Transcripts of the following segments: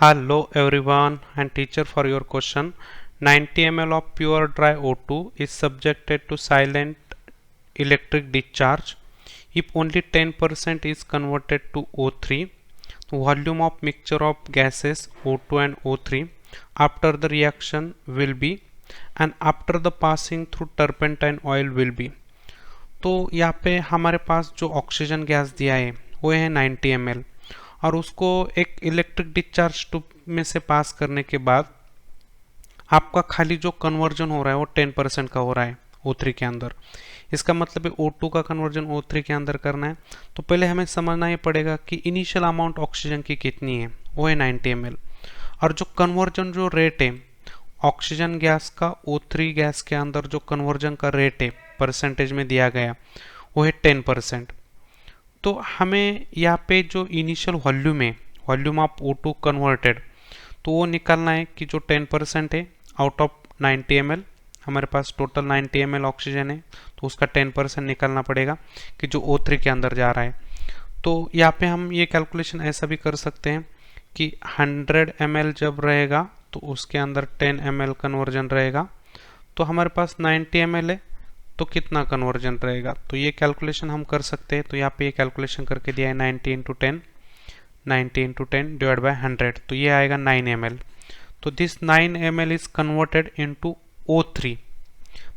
Hello everyone and teacher for your question. 90 ml of pure dry O2 is subjected to silent electric discharge if only 10% is converted to O3. Volume of mixture of gases O2 and O3 after the reaction will be and after the passing through turpentine oil will be. तो यहाँ पे हमारे पास जो oxygen gas दिया है वो है 90 ml और उसको एक इलेक्ट्रिक डिस्चार्ज ट्यूब में से पास करने के बाद आपका खाली जो कन्वर्जन हो रहा है वो 10% का हो रहा है O3 के अंदर। इसका मतलब है O2 का कन्वर्जन O3 के अंदर करना है। तो पहले हमें समझना ही पड़ेगा कि इनिशियल अमाउंट ऑक्सीजन की कितनी है, वो है 90 ml और जो कन्वर्जन जो रेट है ऑक्सीजन गैस का O3 गैस के अंदर जो कन्वर्जन का रेट है परसेंटेज में दिया गया वो है 10%। तो हमें यहाँ पे जो इनिशियल वॉल्यूम है, वॉल्यूम ऑफ O2 कन्वर्टेड, तो वो निकालना है कि जो 10% है आउट ऑफ 90 ml, हमारे पास टोटल 90 ml ऑक्सीजन है तो उसका 10% निकालना पड़ेगा कि जो O3 के अंदर जा रहा है। तो यहाँ पे हम ये कैलकुलेशन ऐसा भी कर सकते हैं कि 100 ml जब रहेगा तो उसके अंदर 10 ml कन्वर्जन रहेगा, तो हमारे पास 90 ml है तो कितना कन्वर्जन रहेगा, तो ये कैलकुलेशन हम कर सकते हैं। तो यहाँ पे ये कैलकुलेशन करके दिया है 90 इंटू 10, 90 इंटू 10 डिवाइड बाई 100, तो ये आएगा 9 ml। तो this 9 ml is converted into O3,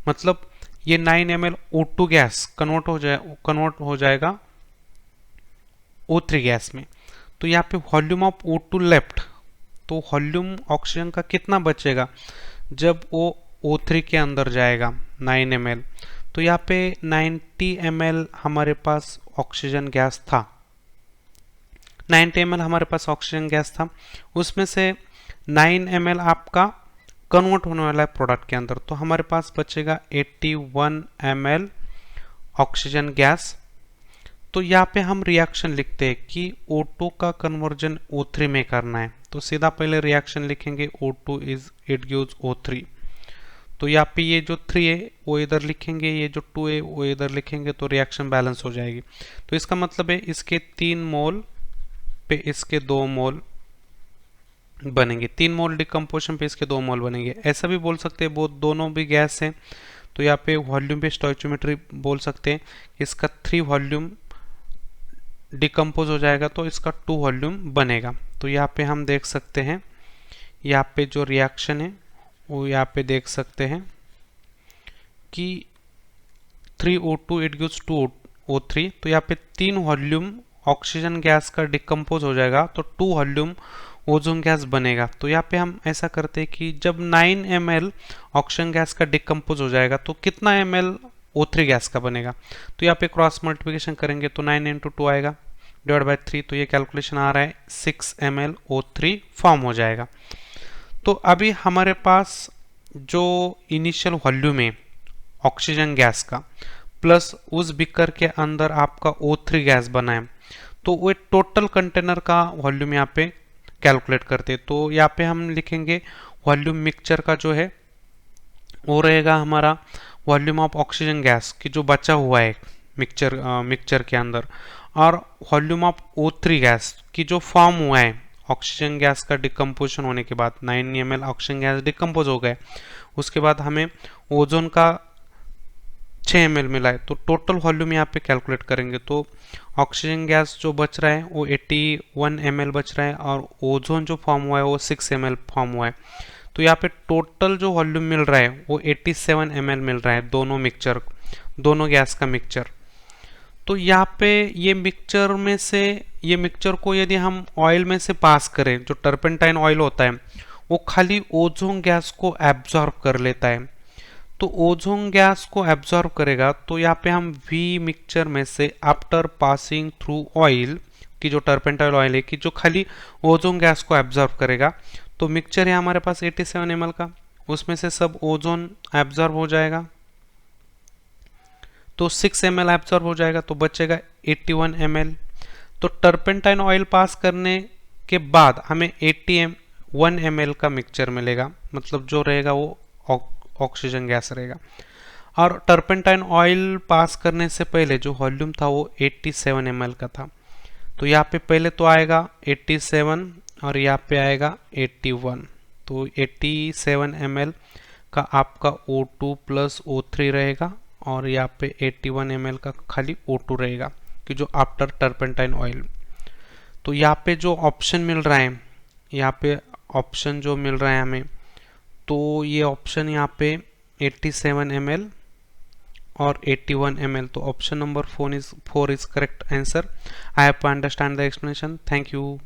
मतलब ये 9 ml O2 गैस कन्वर्ट हो जाएगा O3 गैस में। तो यहाँ पे वॉल्यूम ऑफ O2 लेफ्ट, तो वॉल्यूम ऑक्सीजन का कितना बचेगा जब वो O3 के अंदर जाएगा 9 ml। तो यहाँ पे 90 ml हमारे पास ऑक्सीजन गैस था, 90 ml हमारे पास ऑक्सीजन गैस था, उसमें से 9 ml आपका कन्वर्ट होने वाला है प्रोडक्ट के अंदर, तो हमारे पास बचेगा 81 ml ऑक्सीजन गैस। तो यहाँ पे हम रिएक्शन लिखते हैं कि O2 का कन्वर्जन O3 में करना है, तो सीधा पहले रिएक्शन लिखेंगे O2 is it gives O3। तो यहाँ पे ये जो 3 है वो इधर लिखेंगे, ये जो 2 है वो इधर लिखेंगे, तो रिएक्शन बैलेंस हो जाएगी। तो इसका मतलब है इसके 3 मोल पे इसके 2 मोल बनेंगे, 3 मोल डिकम्पोजिशन पे इसके 2 मोल बनेंगे। ऐसा भी बोल सकते हैं वो दोनों भी गैस हैं, तो यहाँ पे वॉल्यूम पे स्टोइचियोमेट्री बोल सकते हैं, इसका 3 वॉल्यूम डिकम्पोज हो जाएगा तो इसका 2 वॉल्यूम बनेगा। तो यहाँ पे हम देख सकते हैं, यहाँ पे जो रिएक्शन है वो यहाँ पे देख सकते हैं कि 3O2 इट गिव्स 2O3, तो यहाँ पे 3 वॉल्यूम ऑक्सीजन गैस का डिकम्पोज हो जाएगा तो 2 वॉल्यूम ओजोन गैस बनेगा। तो यहाँ पे हम ऐसा करते हैं कि जब 9 ml ऑक्सीजन गैस का डिकम्पोज हो जाएगा तो कितना ml O3 गैस का बनेगा, तो यहाँ पे क्रॉस मल्टीप्लिकेशन करेंगे तो 9 इंटू 2 आएगा डिवाइड बाई 3, तो ये कैलकुलेशन आ रहा है 6 ml O3 फॉर्म हो जाएगा। तो अभी हमारे पास जो इनिशियल वॉल्यूम है ऑक्सीजन गैस का प्लस उस बिकर के अंदर आपका O3 गैस बना है, तो वो टोटल कंटेनर का वॉल्यूम यहाँ पे कैलकुलेट करते हैं। तो यहाँ पे हम लिखेंगे वॉल्यूम मिक्सचर का जो है वो रहेगा हमारा वॉल्यूम ऑफ ऑक्सीजन गैस की जो बचा हुआ है मिक्सचर के अंदर, और वॉल्यूम ऑफ O3 गैस की जो फॉर्म हुआ है ऑक्सीजन गैस का डिकम्पोजिशन होने के बाद 9 ml ऑक्सीजन गैस डिकम्पोज हो गए, उसके बाद हमें ओजोन का 6 ml मिला है, तो टोटल वॉल्यूम यहाँ पे कैलकुलेट करेंगे तो ऑक्सीजन गैस जो बच रहा है वो 81 ml बच रहा है और ओजोन जो फॉर्म हुआ है वो 6 ml फॉर्म हुआ है। तो यहाँ पे टोटल जो वॉल्यूम मिल रहा है वो 87 ml मिल रहा है दोनों गैस का मिक्सचर। तो यहाँ पे ये मिक्सचर में से ये मिक्सचर को यदि हम ऑयल में से पास करें, जो टर्पेंटाइन ऑयल होता है वो खाली ओजोन गैस को एब्जॉर्ब कर लेता है, तो ओजोन गैस को एब्जॉर्ब करेगा तो यहाँ पे हम V मिक्सचर में से आफ्टर पासिंग थ्रू ऑयल की जो टर्पेंटाइन ऑयल है कि जो खाली ओजोन गैस को एब्जॉर्ब करेगा, तो मिक्सचर है हमारे पास 87 ml का, उसमें से सब ओजोन एब्जॉर्ब हो जाएगा तो 6 ml एब्जॉर्ब हो जाएगा तो बचेगा 81 ml। तो टर्पेंटाइन ऑयल पास करने के बाद हमें 81 ml का मिक्सचर मिलेगा, मतलब जो रहेगा वो ऑक्सीजन गैस रहेगा। और टर्पेंटाइन ऑयल पास करने से पहले जो वॉल्यूम था वो 87 ml का था, तो यहाँ पे पहले तो आएगा 87 और यहाँ पे आएगा 81। तो 87 ml का आपका O2 प्लस O3 रहेगा और यहाँ पे 81 ml का खाली O2 रहेगा कि जो आफ्टर टर्पेंटाइन ऑयल। तो यहाँ पे जो ऑप्शन मिल रहा है, यहाँ पे ऑप्शन जो मिल रहा है हमें, तो ये ऑप्शन यहाँ पे 87 ml और 81 ml, तो option number 4 is correct answer. I have to understand the explanation. Thank you.